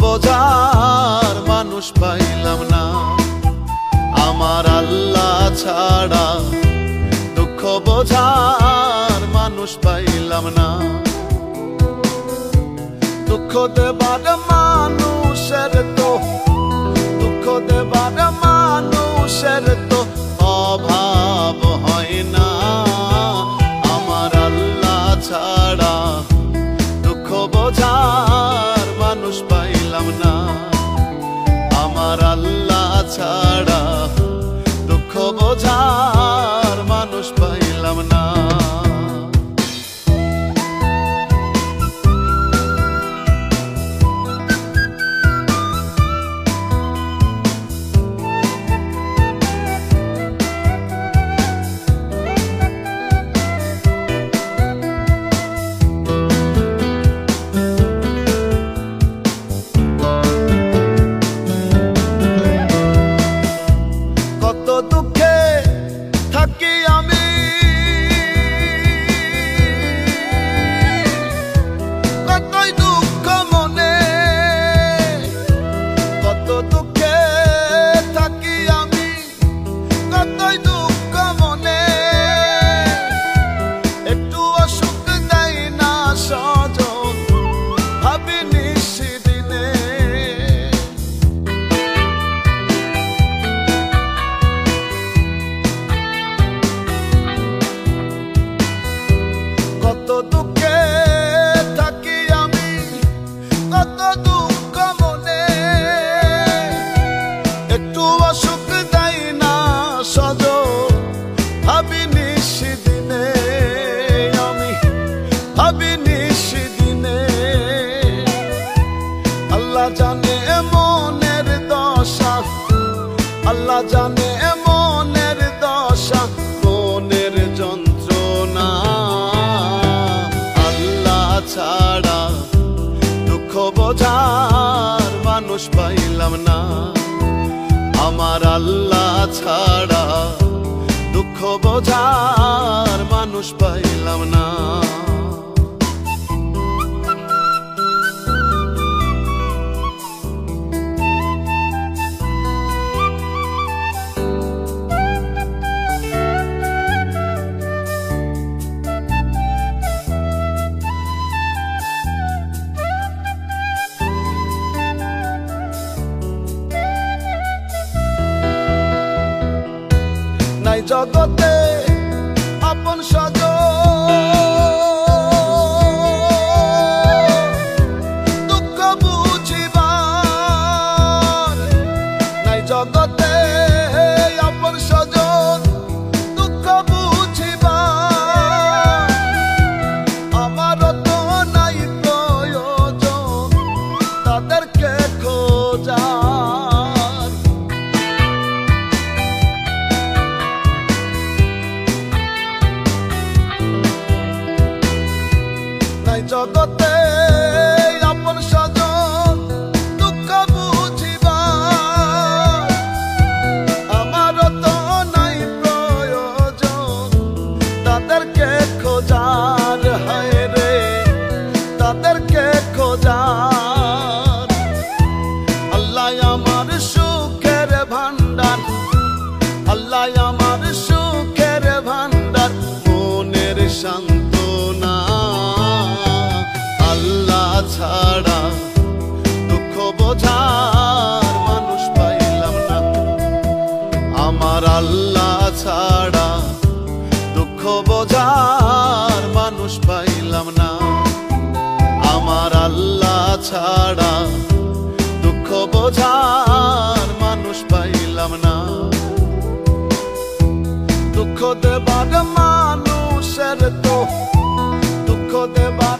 বোঝার মানুষ পাইলাম না। আমার আল্লাহ ছাড়া দুঃখ বোঝার মানুষ পাইলাম না। দুঃখ দেবার মানুষের তো দুঃখ দেবার মানুষের তো অভাব হয় না। আমার আল্লাহ ছাড়া দুঃখ বোঝার মানুষ পাইলাম না। আমার আল্লাহ ছাড়া দুঃখ বোঝার মানুষ পাইলাম না। দুঃখে থাকি আমি, কতই দুঃখ মনে, কত দুঃখে থাকি আমি, কতই দুঃখ মনে। একটু অসুখ দেয় না সজন, ভাবি নিশিদিনে। কত দুঃখে থাকি আমি, কত দুঃখ মনে। একটু অসুখ দেয় না সজন, ভাবি নিশিদিনে। আমি ভাবি নিশিদিনে। আল্লাহ জানে মনের দশা, আল্লাহ জানে মনের দশা, মনের যন্ত্রণা। ছাড়া দুঃখ বোঝার মানুষ পাইলাম না। আমার আল্লাহ ছাড়া দুঃখ বোঝার মানুষ পাইলাম না। নাই জগতে আপন সজন, দুঃখ বুঝিবার। নাই জগতে আপন সজন, দুঃখ বুঝিবার। আমারও তো নাই প্রয়োজন তাদেরকে খোঁজা। জগতে আপন সজন, দুঃখ বুঝিবার। আমারও তো নাই প্রয়োজন তাদেরকে খোঁজার। হায় রে তাদেরকে খোঁজার। আল্লাহ আমার সুখের ভান্ডার, আল্লাহ আমার সুখের ভান্ডার, মনের সান্ত্বনা। আল্লাহ ছাড়া দুঃখ বোঝার মানুষ পাইলাম না। আমার আল্লাহ ছাড়া দুঃখ বোঝার মানুষ পাইলাম না। আমার আল্লাহ ছাড়া দুঃখ বোঝার মানুষ পাইলাম না। দুঃখ দেবার মানুষের তো দুঃখ দেবার